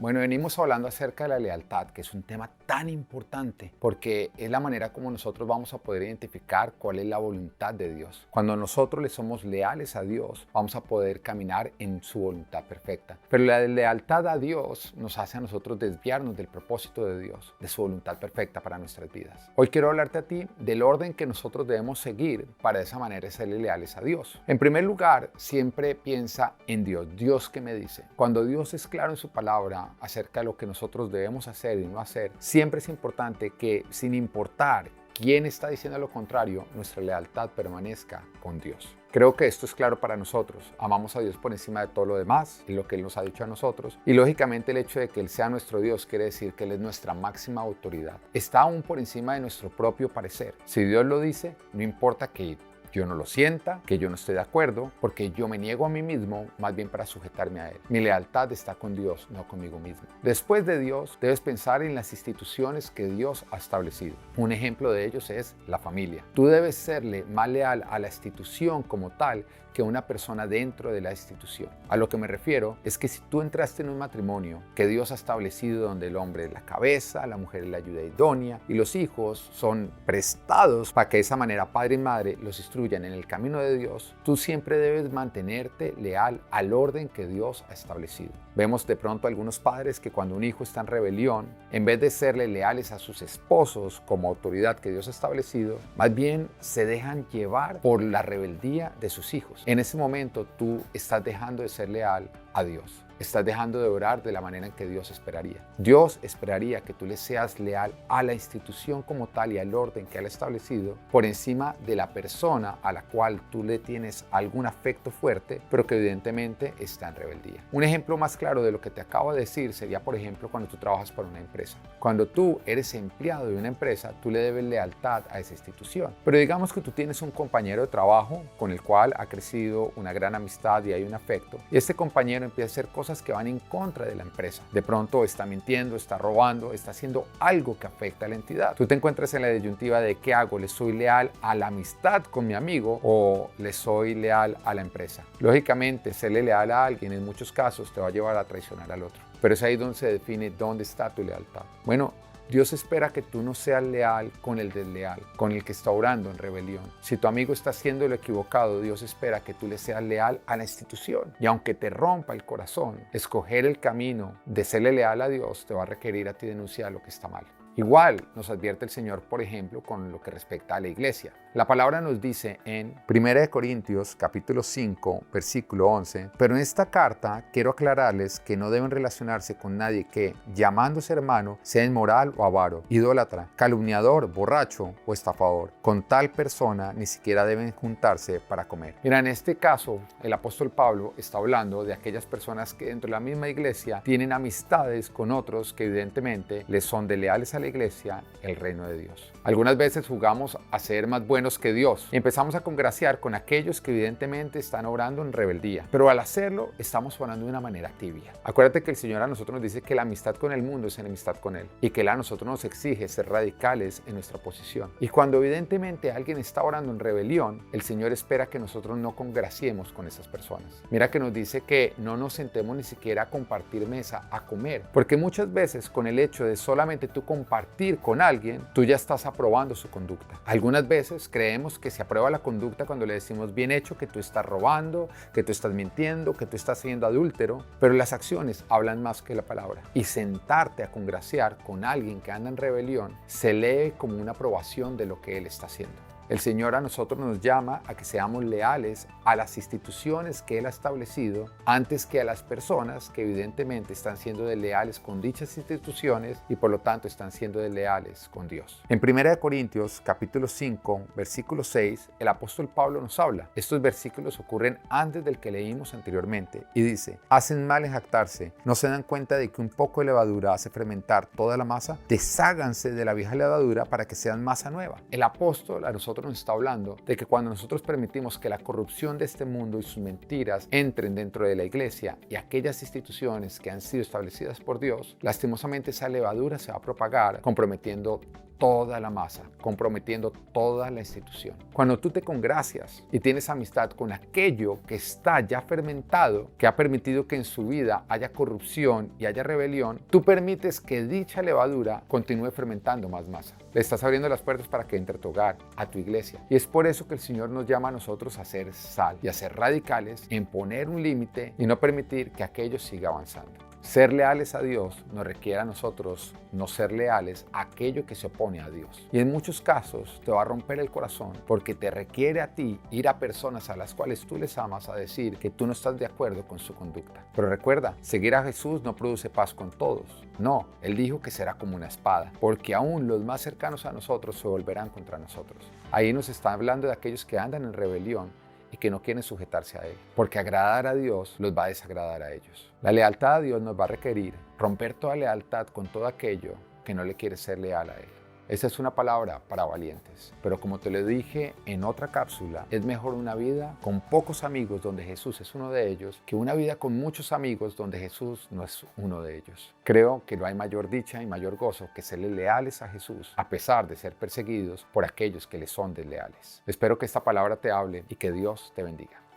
Bueno, venimos hablando acerca de la lealtad, que es un tema tan importante porque es la manera como nosotros vamos a poder identificar cuál es la voluntad de Dios. Cuando nosotros le somos leales a Dios, vamos a poder caminar en su voluntad perfecta. Pero la lealtad a Dios nos hace a nosotros desviarnos del propósito de Dios, de su voluntad perfecta para nuestras vidas. Hoy quiero hablarte a ti del orden que nosotros debemos seguir para de esa manera ser leales a Dios. En primer lugar, siempre piensa en Dios. Dios, ¿qué me dice? Cuando Dios es claro en su palabra acerca de lo que nosotros debemos hacer y no hacer, siempre es importante que, sin importar quién está diciendo lo contrario, nuestra lealtad permanezca con Dios. Creo que esto es claro para nosotros. Amamos a Dios por encima de todo lo demás y lo que Él nos ha dicho a nosotros. Y lógicamente el hecho de que Él sea nuestro Dios quiere decir que Él es nuestra máxima autoridad. Está aún por encima de nuestro propio parecer. Si Dios lo dice, no importa que yo no lo sienta, que yo no esté de acuerdo, porque yo me niego a mí mismo más bien para sujetarme a Él. Mi lealtad está con Dios, no conmigo mismo. Después de Dios, debes pensar en las instituciones que Dios ha establecido. Un ejemplo de ellos es la familia. Tú debes serle más leal a la institución como tal que una persona dentro de la institución. A lo que me refiero es que si tú entraste en un matrimonio que Dios ha establecido donde el hombre es la cabeza, la mujer es la ayuda idónea y los hijos son prestados para que de esa manera padre y madre los instruyan en el camino de Dios, tú siempre debes mantenerte leal al orden que Dios ha establecido. Vemos de pronto algunos padres que cuando un hijo está en rebelión, en vez de serle leales a sus esposos como autoridad que Dios ha establecido, más bien se dejan llevar por la rebeldía de sus hijos. En ese momento tú estás dejando de ser leal a Dios. Estás dejando de orar de la manera en que Dios esperaría. Dios esperaría que tú le seas leal a la institución como tal y al orden que Él ha establecido por encima de la persona a la cual tú le tienes algún afecto fuerte, pero que evidentemente está en rebeldía. Un ejemplo más claro de lo que te acabo de decir sería, por ejemplo, cuando tú trabajas para una empresa. Cuando tú eres empleado de una empresa, tú le debes lealtad a esa institución. Pero digamos que tú tienes un compañero de trabajo con el cual ha crecido una gran amistad y hay un afecto, y este compañero empieza a hacer cosas que van en contra de la empresa. De pronto está mintiendo, está robando, está haciendo algo que afecta a la entidad. Tú te encuentras en la disyuntiva de ¿qué hago? ¿Le soy leal a la amistad con mi amigo o le soy leal a la empresa? Lógicamente, serle leal a alguien en muchos casos te va a llevar a traicionar al otro. Pero es ahí donde se define dónde está tu lealtad. Bueno, Dios espera que tú no seas leal con el desleal, con el que está orando en rebelión. Si tu amigo está haciendo lo equivocado, Dios espera que tú le seas leal a la institución. Y aunque te rompa el corazón, escoger el camino de serle leal a Dios te va a requerir a ti denunciar lo que está mal. Igual nos advierte el Señor, por ejemplo, con lo que respecta a la iglesia. La palabra nos dice en 1 Corintios capítulo 5, versículo 11, pero en esta carta quiero aclararles que no deben relacionarse con nadie que, llamándose hermano, sea inmoral o avaro, idólatra, calumniador, borracho o estafador. Con tal persona ni siquiera deben juntarse para comer. Mira, en este caso, el apóstol Pablo está hablando de aquellas personas que dentro de la misma iglesia tienen amistades con otros que evidentemente les son desleales a la iglesia, el reino de Dios. Algunas veces jugamos a ser más buenos que Dios y empezamos a congraciar con aquellos que evidentemente están obrando en rebeldía, pero al hacerlo estamos orando de una manera tibia. Acuérdate que el Señor a nosotros nos dice que la amistad con el mundo es enemistad con Él y que Él a nosotros nos exige ser radicales en nuestra posición. Y cuando evidentemente alguien está orando en rebelión, el Señor espera que nosotros no congraciemos con esas personas. Mira que nos dice que no nos sentemos ni siquiera a compartir mesa, a comer, porque muchas veces con el hecho de solamente tú compartir con alguien, tú ya estás aprobando su conducta. Algunas veces creemos que se aprueba la conducta cuando le decimos bien hecho, que tú estás robando, que tú estás mintiendo, que tú estás siendo adúltero, pero las acciones hablan más que la palabra. Y sentarte a congraciar con alguien que anda en rebelión se lee como una aprobación de lo que él está haciendo. El Señor a nosotros nos llama a que seamos leales a las instituciones que Él ha establecido antes que a las personas que evidentemente están siendo desleales con dichas instituciones y por lo tanto están siendo desleales con Dios. En 1 Corintios capítulo 5 versículo 6 el apóstol Pablo nos habla. Estos versículos ocurren antes del que leímos anteriormente y dice: hacen mal en jactarse, no se dan cuenta de que un poco de levadura hace fermentar toda la masa, desháganse de la vieja levadura para que sean masa nueva. El apóstol a nosotros nos está hablando de que cuando nosotros permitimos que la corrupción de este mundo y sus mentiras entren dentro de la iglesia y aquellas instituciones que han sido establecidas por Dios, lastimosamente esa levadura se va a propagar comprometiendo toda la masa, comprometiendo toda la institución. Cuando tú te congracias y tienes amistad con aquello que está ya fermentado, que ha permitido que en su vida haya corrupción y haya rebelión, tú permites que dicha levadura continúe fermentando más masa. Le estás abriendo las puertas para que entre a tu hogar, a tu iglesia. Y es por eso que el Señor nos llama a nosotros a ser sal y a ser radicales en poner un límite y no permitir que aquello siga avanzando. Ser leales a Dios nos requiere a nosotros no ser leales a aquello que se opone a Dios. Y en muchos casos te va a romper el corazón porque te requiere a ti ir a personas a las cuales tú les amas a decir que tú no estás de acuerdo con su conducta. Pero recuerda, seguir a Jesús no produce paz con todos. No, Él dijo que será como una espada, porque aún los más cercanos a nosotros se volverán contra nosotros. Ahí nos está hablando de aquellos que andan en rebelión y que no quieren sujetarse a Él, porque agradar a Dios los va a desagradar a ellos. La lealtad a Dios nos va a requerir romper toda lealtad con todo aquello que no le quiere ser leal a Él. Esa es una palabra para valientes, pero como te lo dije en otra cápsula, es mejor una vida con pocos amigos donde Jesús es uno de ellos que una vida con muchos amigos donde Jesús no es uno de ellos. Creo que no hay mayor dicha y mayor gozo que serle leales a Jesús a pesar de ser perseguidos por aquellos que le son desleales. Espero que esta palabra te hable y que Dios te bendiga.